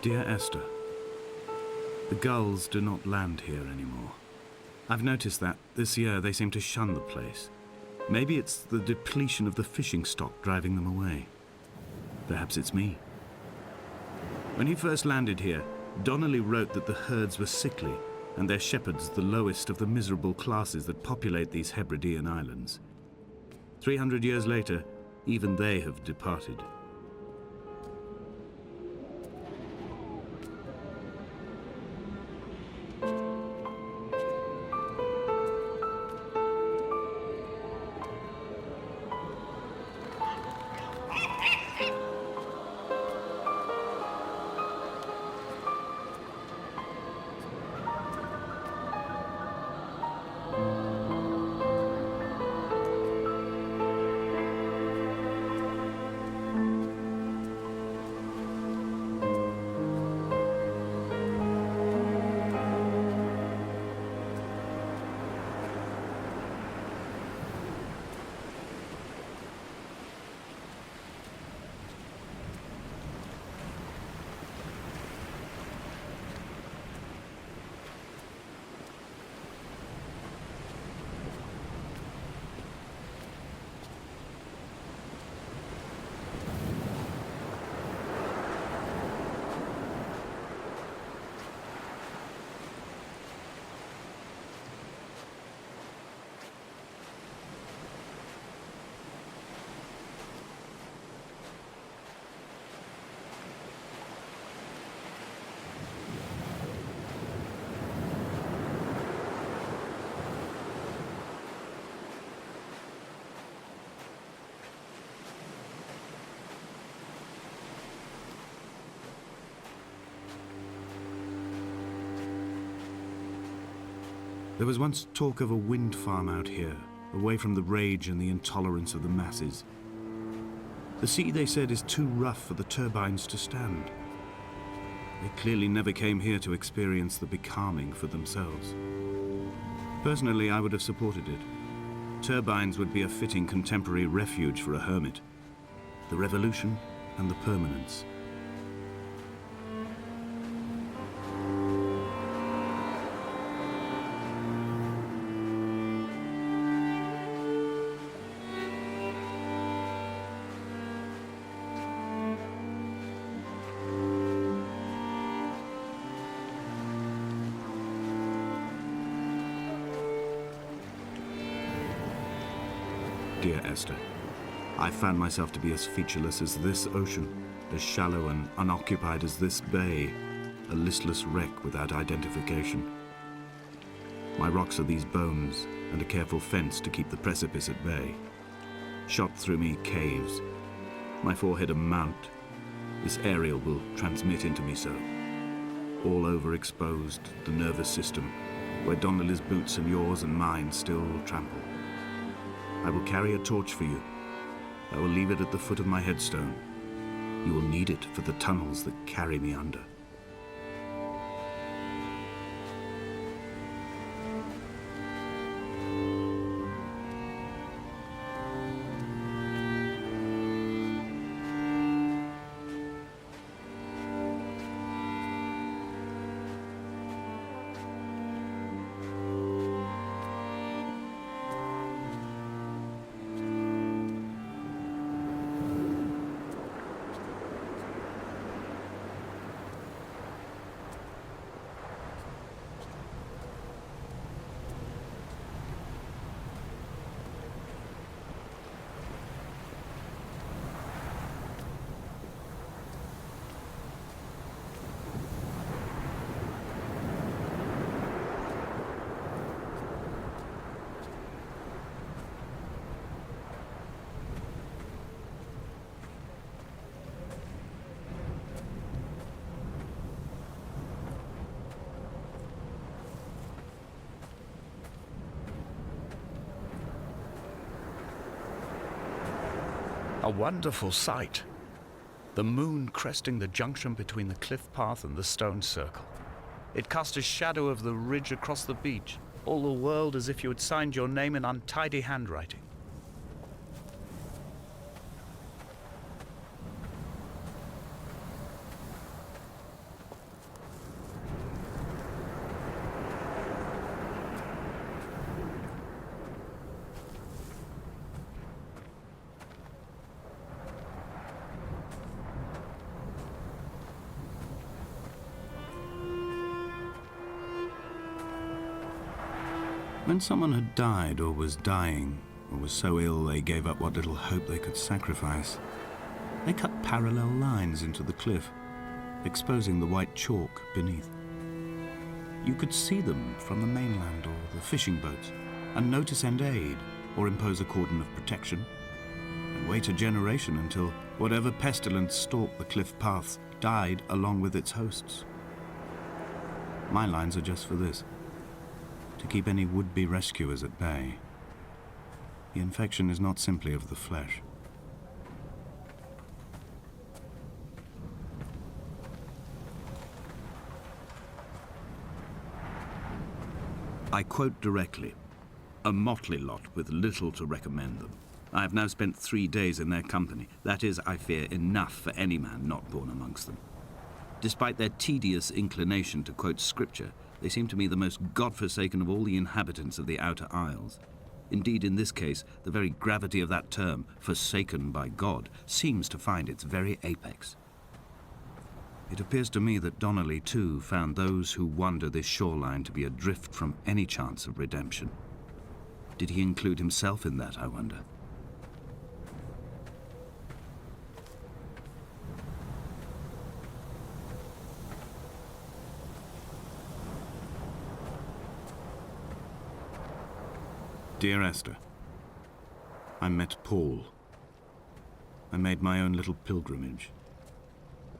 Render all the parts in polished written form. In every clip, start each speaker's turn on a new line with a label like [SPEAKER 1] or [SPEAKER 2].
[SPEAKER 1] Dear Esther, the gulls do not land here anymore. I've noticed that this year they seem to shun the place. Maybe it's the depletion of the fishing stock driving them away. Perhaps it's me. When he first landed here, Donnelly wrote that the herds were sickly and their shepherds the lowest of the miserable classes that populate these Hebridean islands. 300 years later, even they have departed. There was once talk of a wind farm out here, away from the rage and the intolerance of the masses. The sea, they said, is too rough for the turbines to stand. They clearly never came here to experience the becalming for themselves. Personally, I would have supported it. Turbines would be a fitting contemporary refuge for a hermit. The revolution and the permanence. Dear Esther, I found myself to be as featureless as this ocean, as shallow and unoccupied as this bay, a listless wreck without identification. My rocks are these bones and a careful fence to keep the precipice at bay. Shot through me caves, my forehead a mount. This aerial will transmit into me so. All overexposed, the nervous system, where Donnelly's boots and yours and mine still trample. I will carry a torch for you. I will leave it at the foot of my headstone. You will need it for the tunnels that carry me under.
[SPEAKER 2] A wonderful sight. The moon cresting the junction between the cliff path and the stone circle. It cast a shadow of the ridge across the beach, all the world as if you had signed your name in untidy handwriting.
[SPEAKER 1] When someone had died or was dying, or was so ill they gave up what little hope they could sacrifice, they cut parallel lines into the cliff, exposing the white chalk beneath. You could see them from the mainland or the fishing boats, and know to send aid or impose a cordon of protection, and wait a generation until whatever pestilence stalked the cliff paths died along with its hosts. My lines are just for this, to keep any would-be rescuers at bay. The infection is not simply of the flesh. I quote directly, "A motley lot with little to recommend them. I have now spent 3 days in their company. That is, I fear, enough for any man not born amongst them. Despite their tedious inclination to quote scripture, they seem to me the most God-forsaken of all the inhabitants of the Outer Isles. Indeed, in this case, the very gravity of that term, forsaken by God, seems to find its very apex. It appears to me that Donnelly, too, found those who wander this shoreline to be adrift from any chance of redemption. Did he include himself in that, I wonder? Dear Esther, I met Paul. I made my own little pilgrimage.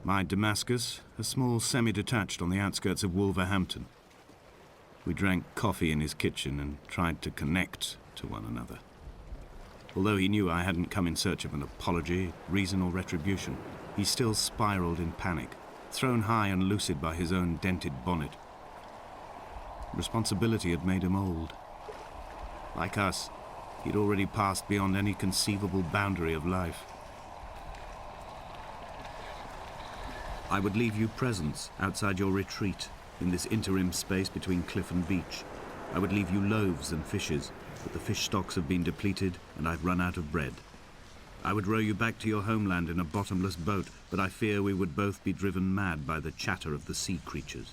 [SPEAKER 1] My Damascus, a small semi-detached on the outskirts of Wolverhampton. We drank coffee in his kitchen and tried to connect to one another. Although he knew I hadn't come in search of an apology, reason or retribution, he still spiraled in panic, thrown high and lucid by his own dented bonnet. Responsibility had made him old. Like us, he'd already passed beyond any conceivable boundary of life. I would leave you presents outside your retreat, in this interim space between cliff and beach. I would leave you loaves and fishes, but the fish stocks have been depleted and I've run out of bread. I would row you back to your homeland in a bottomless boat, but I fear we would both be driven mad by the chatter of the sea creatures.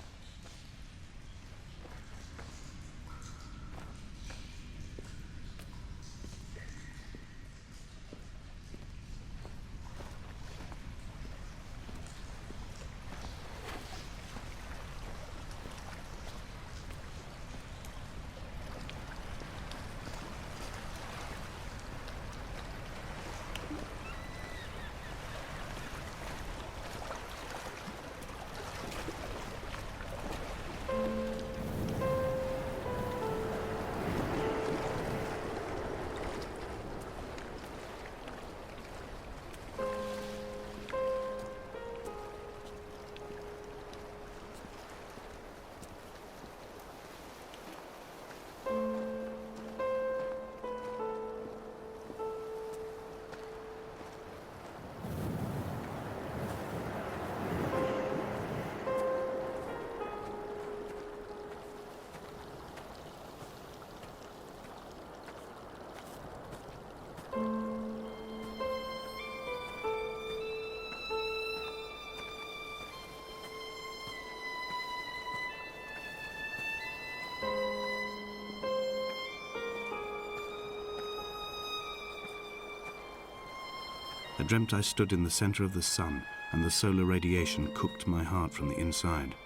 [SPEAKER 1] I dreamt I stood in the center of the sun, and the solar radiation cooked my heart from the inside.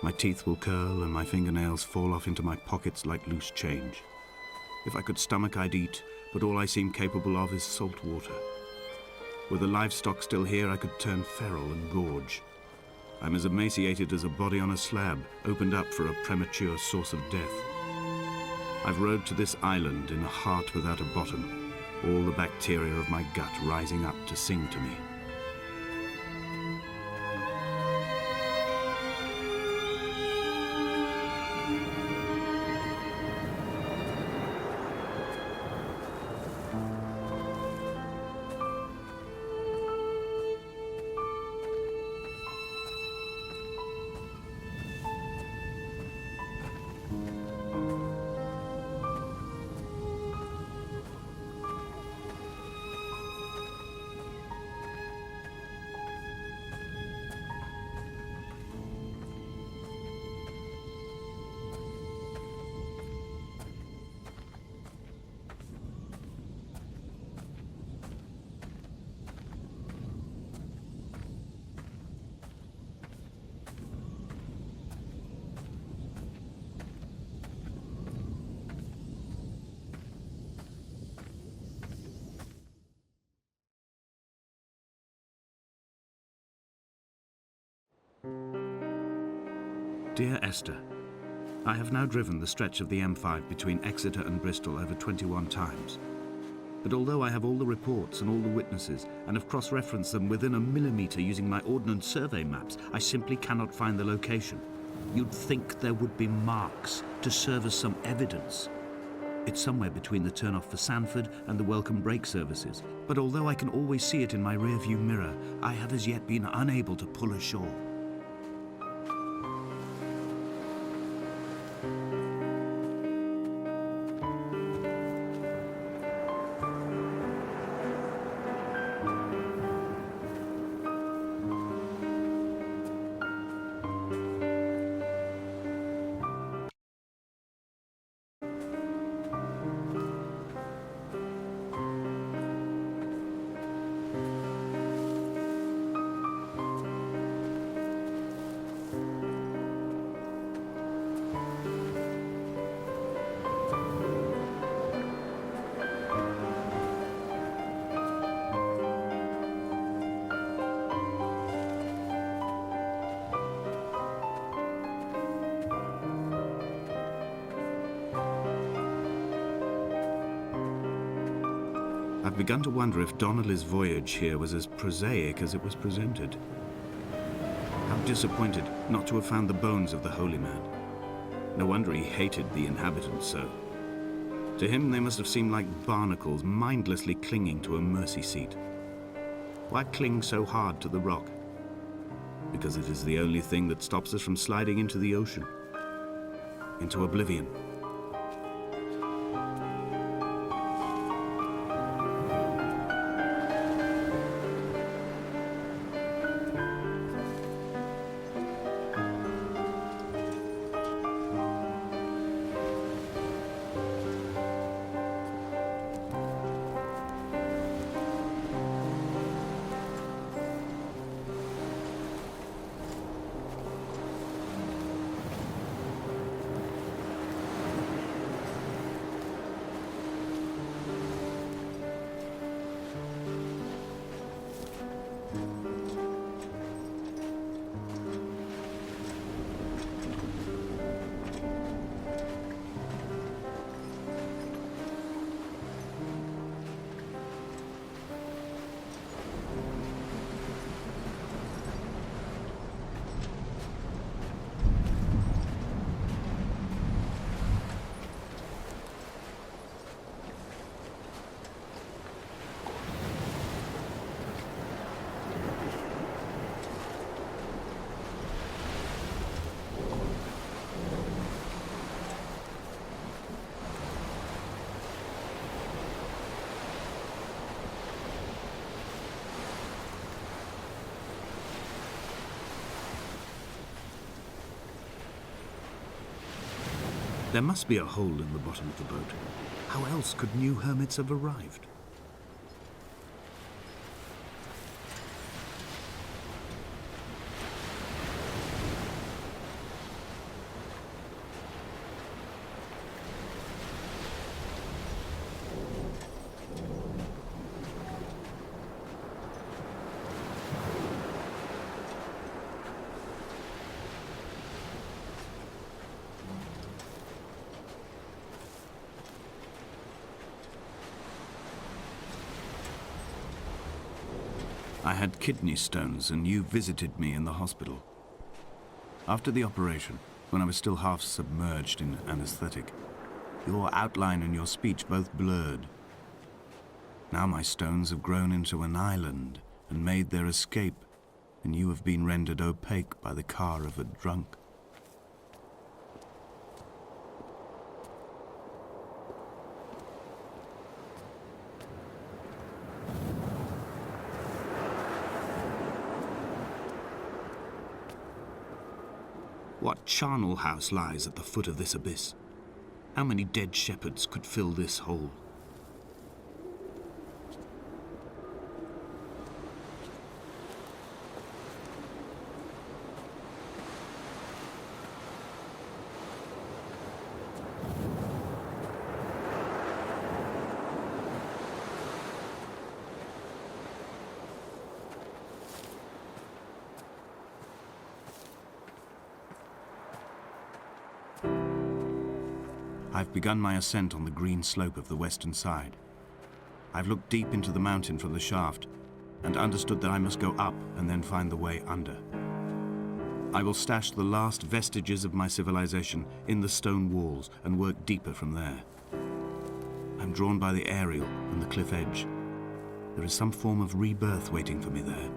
[SPEAKER 1] My teeth will curl and my fingernails fall off into my pockets like loose change. If I could stomach, I'd eat, but all I seem capable of is salt water. Were the livestock still here, I could turn feral and gorge. I'm as emaciated as a body on a slab, opened up for a premature source of death. I've rowed to this island in a heart without a bottom, all the bacteria of my gut rising up to sing to me. Dear Esther, I have now driven the stretch of the M5 between Exeter and Bristol over 21 times. But although I have all the reports and all the witnesses, and have cross-referenced them within a millimetre using my Ordnance Survey maps, I simply cannot find the location. You'd think there would be marks to serve as some evidence. It's somewhere between the turn-off for Sanford and the welcome brake services. But although I can always see it in my rear-view mirror, I have as yet been unable to pull ashore. I've begun to wonder if Donnelly's voyage here was as prosaic as it was presented. How disappointed not to have found the bones of the holy man. No wonder he hated the inhabitants so. To him they must have seemed like barnacles mindlessly clinging to a mercy seat. Why cling so hard to the rock? Because it is the only thing that stops us from sliding into the ocean, into oblivion. There must be a hole in the bottom of the boat. How else could new hermits have arrived? I had kidney stones and you visited me in the hospital. After the operation, when I was still half submerged in anesthetic, your outline and your speech both blurred. Now my stones have grown into an island and made their escape, and you have been rendered opaque by the car of a drunk. What charnel house lies at the foot of this abyss? How many dead shepherds could fill this hole? I've begun my ascent on the green slope of the western side. I've looked deep into the mountain from the shaft and understood that I must go up and then find the way under. I will stash the last vestiges of my civilization in the stone walls and work deeper from there. I'm drawn by the aerial and the cliff edge. There is some form of rebirth waiting for me there.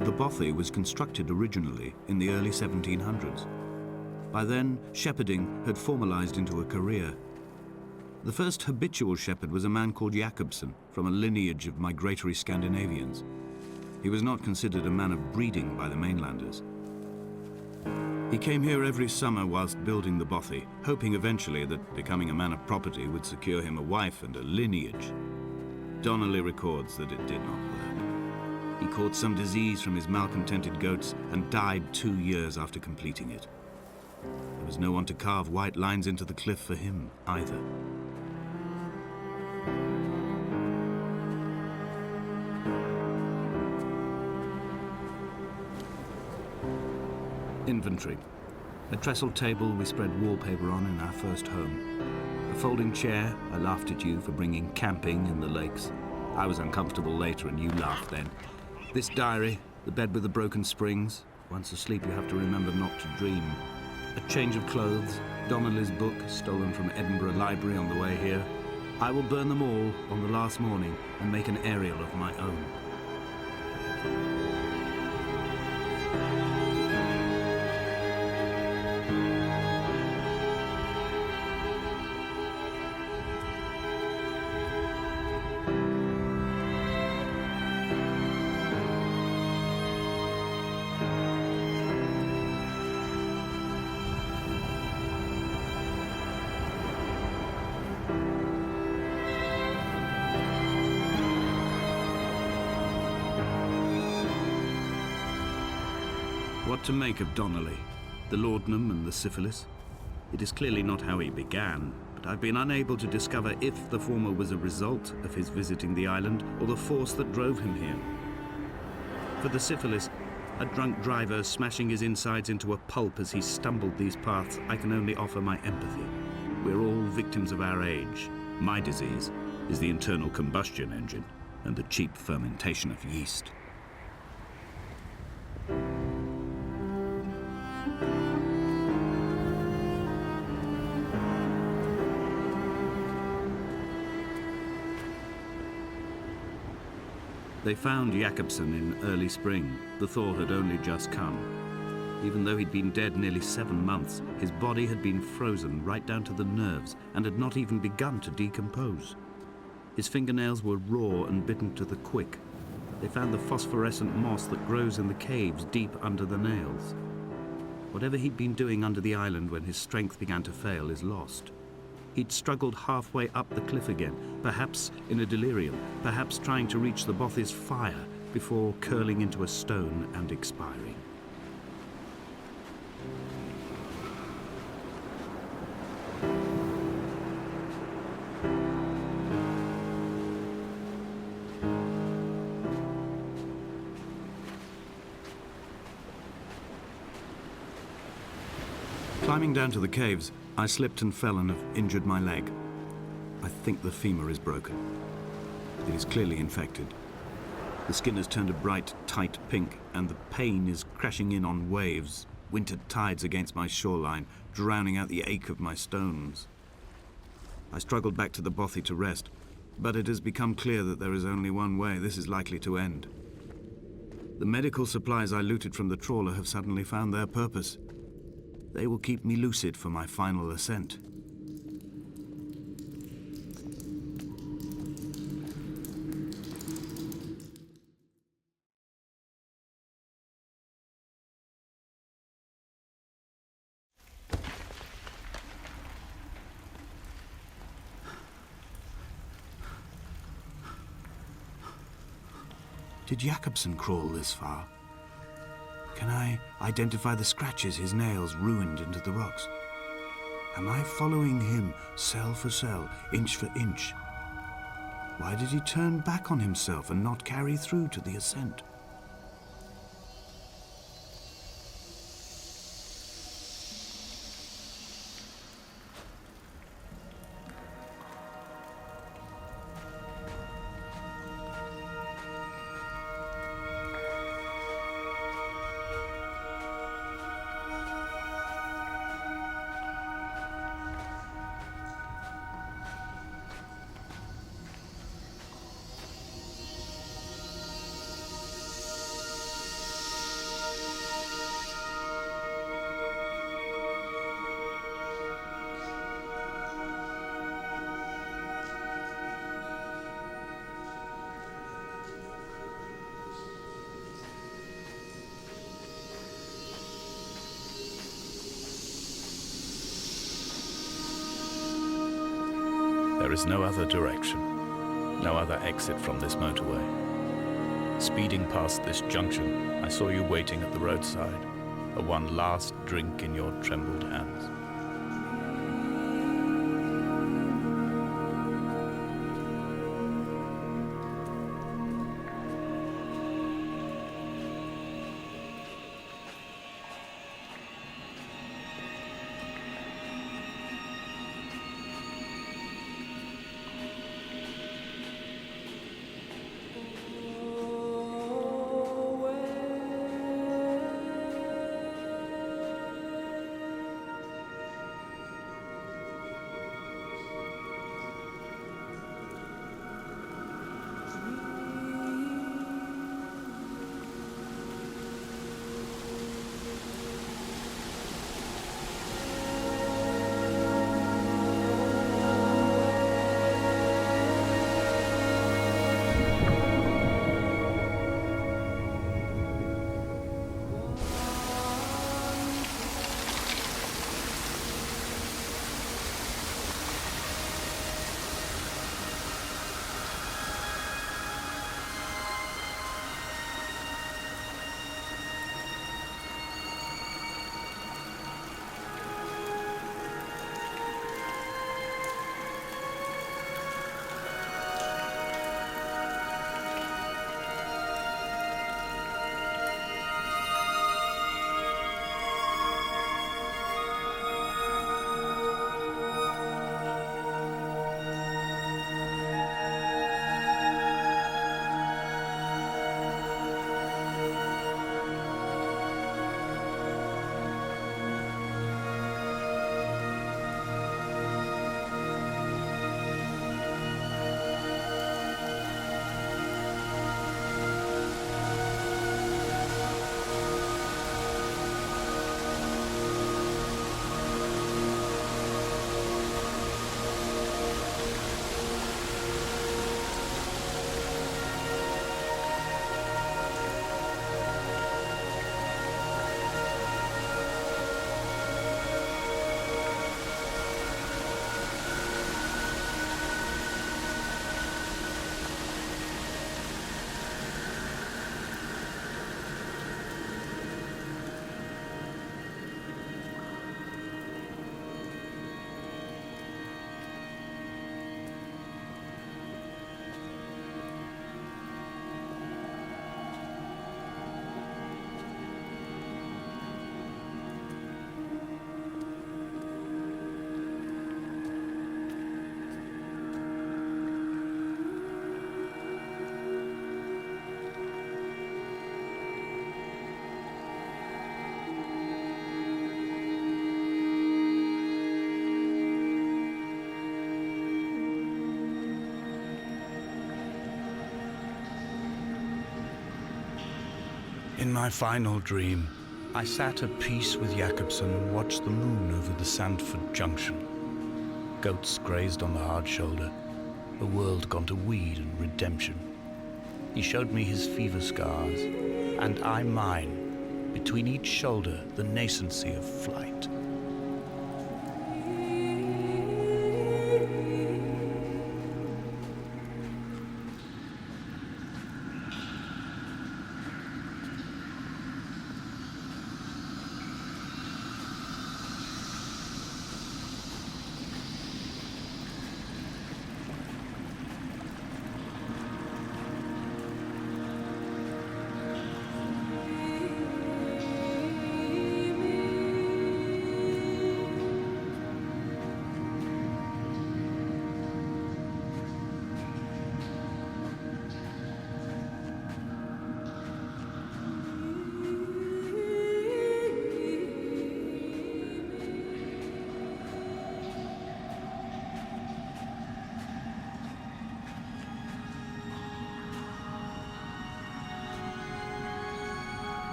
[SPEAKER 1] The bothy was constructed originally in the early 1700s. By then, shepherding had formalized into a career. The first habitual shepherd was a man called Jakobsen, from a lineage of migratory Scandinavians. He was not considered a man of breeding by the mainlanders. He came here every summer whilst building the bothy, hoping eventually that becoming a man of property would secure him a wife and a lineage. Donnelly records that it did not work. He caught some disease from his malcontented goats and died 2 years after completing it. There was no one to carve white lines into the cliff for him either. Inventory. A trestle table we spread wallpaper on in our first home. A folding chair. I laughed at you for bringing camping in the lakes. I was uncomfortable later and you laughed then. This diary, the bed with the broken springs. Once asleep you have to remember not to dream. A change of clothes, Donnelly's book, stolen from Edinburgh Library on the way here. I will burn them all on the last morning and make an aerial of my own. What to make of Donnelly, the laudanum and the syphilis? It is clearly not how he began, but I've been unable to discover if the former was a result of his visiting the island or the force that drove him here. For the syphilis, a drunk driver smashing his insides into a pulp as he stumbled these paths, I can only offer my empathy. We're all victims of our age. My disease is the internal combustion engine and the cheap fermentation of yeast. They found Jakobsen in early spring. The thaw had only just come. Even though he'd been dead nearly 7 months, his body had been frozen right down to the nerves and had not even begun to decompose. His fingernails were raw and bitten to the quick. They found the phosphorescent moss that grows in the caves deep under the nails. Whatever he'd been doing under the island when his strength began to fail is lost. He'd struggled halfway up the cliff again, perhaps in a delirium, perhaps trying to reach the bothy's fire before curling into a stone and expiring. Climbing down to the caves, I slipped and fell and have injured my leg. I think the femur is broken. It is clearly infected. The skin has turned a bright, tight pink, and the pain is crashing in on waves, winter tides against my shoreline, drowning out the ache of my stones. I struggled back to the bothy to rest, but it has become clear that there is only one way this is likely to end. The medical supplies I looted from the trawler have suddenly found their purpose. They will keep me lucid for my final ascent. Did Jakobsen crawl this far? Can I identify the scratches his nails ruined into the rocks? Am I following him cell for cell, inch for inch? Why did he turn back on himself and not carry through to the ascent?
[SPEAKER 2] There is no other direction, no other exit from this motorway. Speeding past this junction, I saw you waiting at the roadside, a one last drink in your trembled hands. In my final dream, I sat at peace with Jakobsen and watched the moon over the Sandford Junction. Goats grazed on the hard shoulder, a world gone to weed and redemption. He showed me his fever scars, and I mine, between each shoulder the nascency of flight.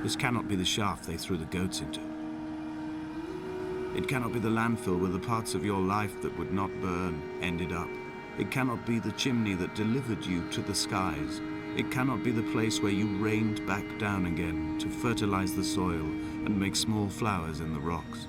[SPEAKER 1] This cannot be the shaft they threw the goats into. It cannot be the landfill where the parts of your life that would not burn ended up. It cannot be the chimney that delivered you to the skies. It cannot be the place where you rained back down again to fertilize the soil and make small flowers in the rocks.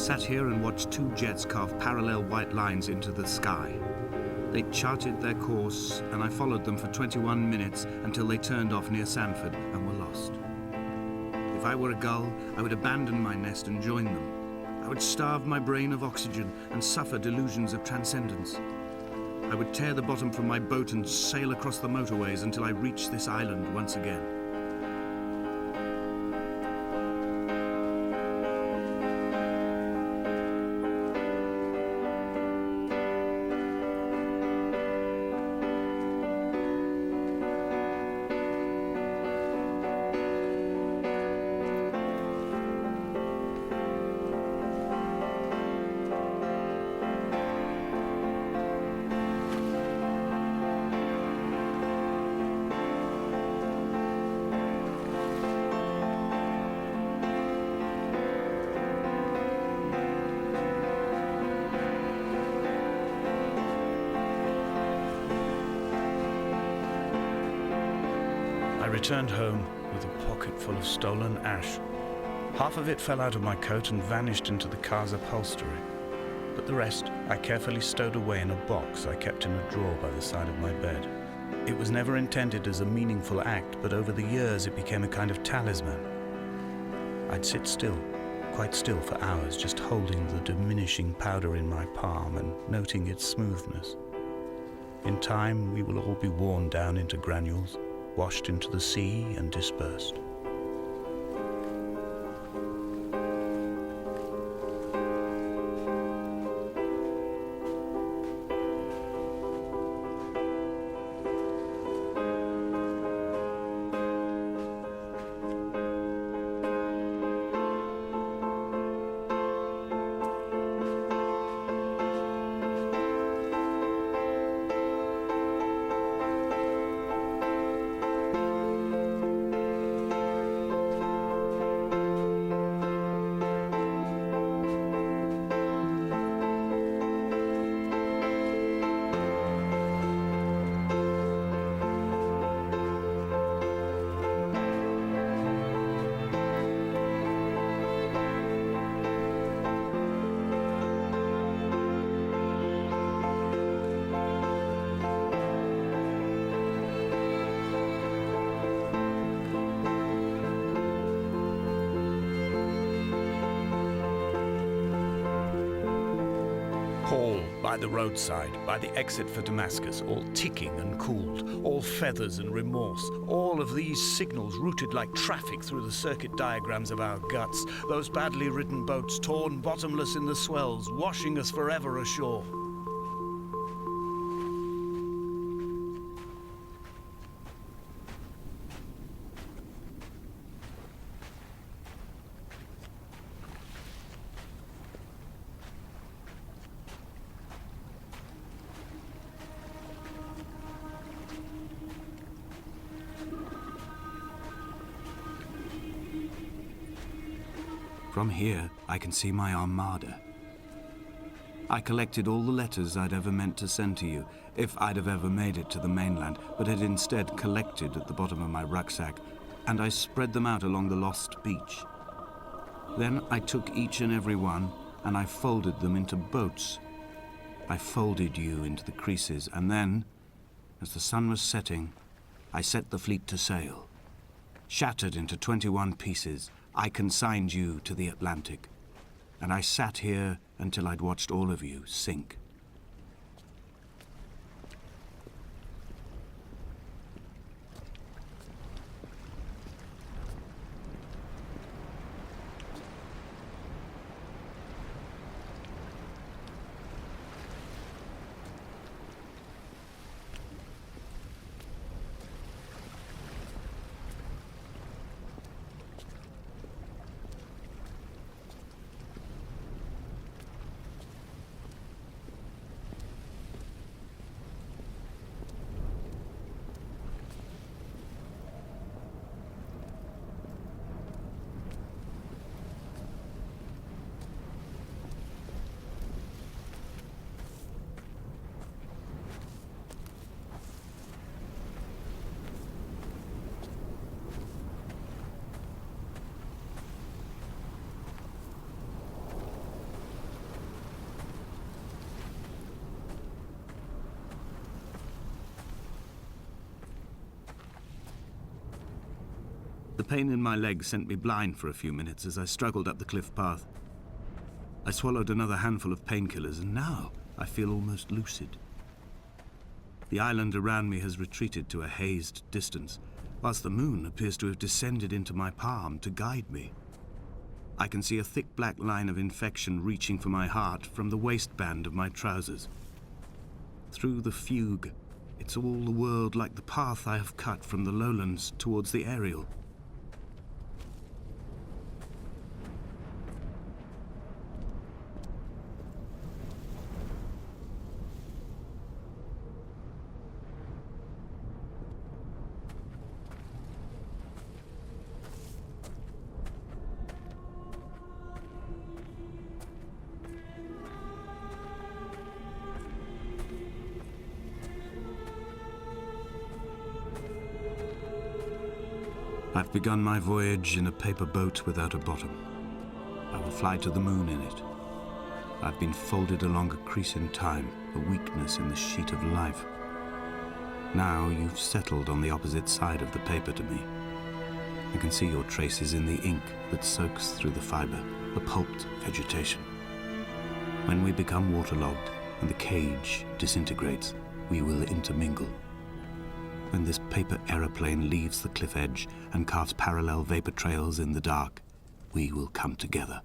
[SPEAKER 1] sat here and watched two jets carve parallel white lines into the sky. They charted their course, and I followed them for 21 minutes until they turned off near Sanford and were lost. If I were a gull, I would abandon my nest and join them. I would starve my brain of oxygen and suffer delusions of transcendence. I would tear the bottom from my boat and sail across the motorways until I reached this island once again.
[SPEAKER 2] I returned home with a pocket full of stolen ash. Half of it fell out of my coat and vanished into the car's upholstery, but the rest I carefully stowed away in a box I kept in a drawer by the side of my bed. It was never intended as a meaningful act, but over the years it became a kind of talisman. I'd sit still, quite still for hours, just holding the diminishing powder in my palm and noting its smoothness. In time, we will all be worn down into granules, washed into the sea and dispersed. Hall by the roadside, by the exit for Damascus, all ticking and cooled, all feathers and remorse, all of these signals routed like traffic through the circuit diagrams of our guts, those badly ridden boats torn bottomless in the swells, washing us forever ashore.
[SPEAKER 1] From here, I can see my armada. I collected all the letters I'd ever meant to send to you, if I'd have ever made it to the mainland, but had instead collected at the bottom of my rucksack, and I spread them out along the lost beach. Then I took each and every one, and I folded them into boats. I folded you into the creases, and then, as the sun was setting, I set the fleet to sail. Shattered into 21 pieces, I consigned you to the Atlantic, and I sat here until I'd watched all of you sink. The pain in my leg sent me blind for a few minutes as I struggled up the cliff path. I swallowed another handful of painkillers, and now I feel almost lucid. The island around me has retreated to a hazed distance, whilst the moon appears to have descended into my palm to guide me. I can see a thick black line of infection reaching for my heart from the waistband of my trousers. Through the fugue, it's all the world like the path I have cut from the lowlands towards the aerial. I've begun my voyage in a paper boat without a bottom. I will fly to the moon in it. I've been folded along a crease in time, a weakness in the sheet of life. Now you've settled on the opposite side of the paper to me. I can see your traces in the ink that soaks through the fiber, the pulped vegetation. When we become waterlogged and the cage disintegrates, we will intermingle. When this paper aeroplane leaves the cliff edge and carves parallel vapor trails in the dark, we will come together.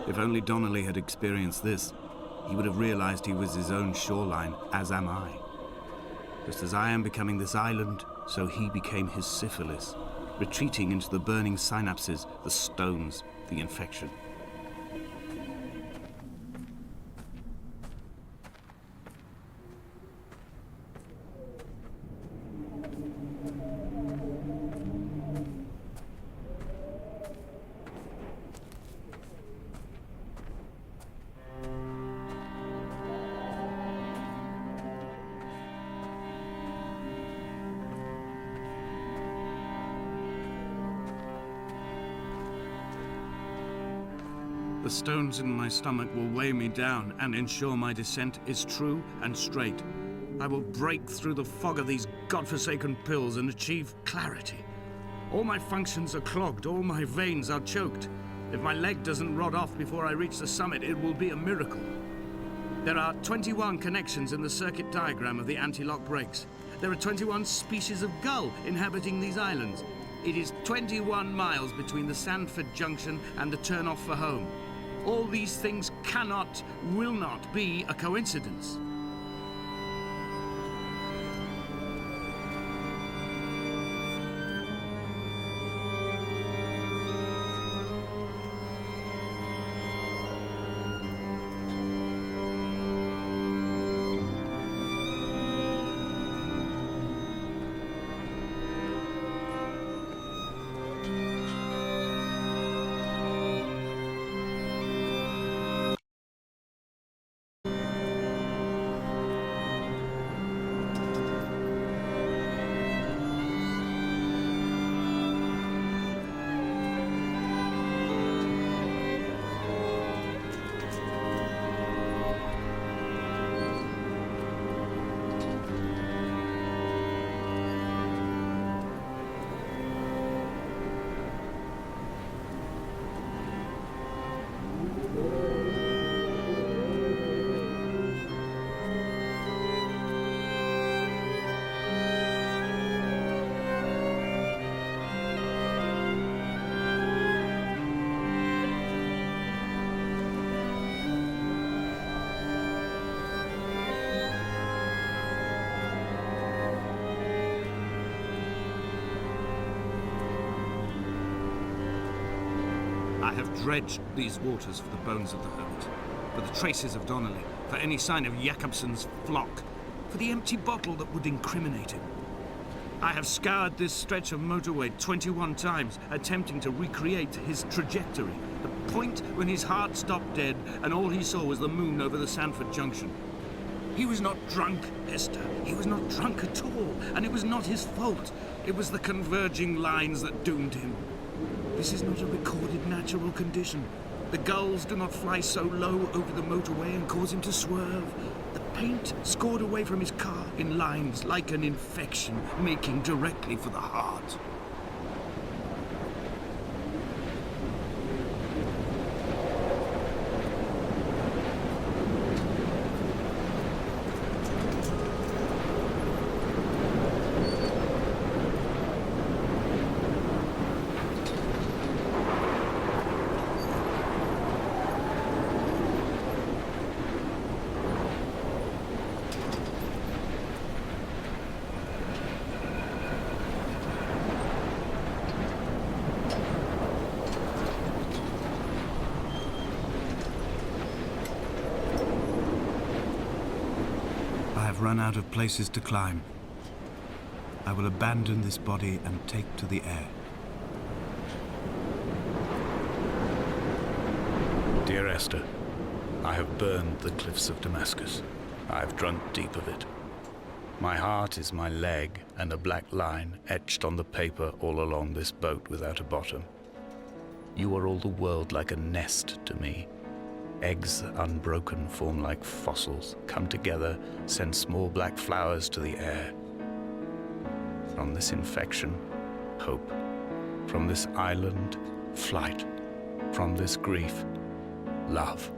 [SPEAKER 1] If only Donnelly had experienced this, he would have realized he was his own shoreline, as am I. Just as I am becoming this island, so he became his syphilis, retreating into the burning synapses, the stones, the infection. The stones in my stomach will weigh me down and ensure my descent is true and straight. I will break through the fog of these godforsaken pills and achieve clarity. All my functions are clogged, all my veins are choked. If my leg doesn't rot off before I reach the summit, it will be a miracle. There are 21 connections in the circuit diagram of the anti-lock brakes. There are 21 species of gull inhabiting these islands. It is 21 miles between the Sandford Junction and the turn-off for home. All these things cannot, will not be a coincidence. have dredged these waters for the bones of the hermit, for the traces of Donnelly, for any sign of Jakobsen's flock, for the empty bottle that would incriminate him. I have scoured this stretch of motorway 21 times, attempting to recreate his trajectory, the point when his heart stopped dead and all he saw was the moon over the Sanford Junction. He was not drunk, Esther. He was not drunk at all, and it was not his fault. It was the converging lines that doomed him. This is not a recorded natural condition. The gulls do not fly so low over the motorway and cause him to swerve. The paint scored away from his car in lines like an infection, making directly for the heart. I have run out of places to climb. I will abandon this body and take to the air.
[SPEAKER 2] Dear Esther, I have burned the cliffs of Damascus. I have drunk deep of it. My heart is my leg and a black line etched on the paper all along this boat without a bottom. You are all the world like a nest to me. Eggs unbroken form like fossils, come together, send small black flowers to the air. From this infection, hope. From this island, flight. From this grief, love.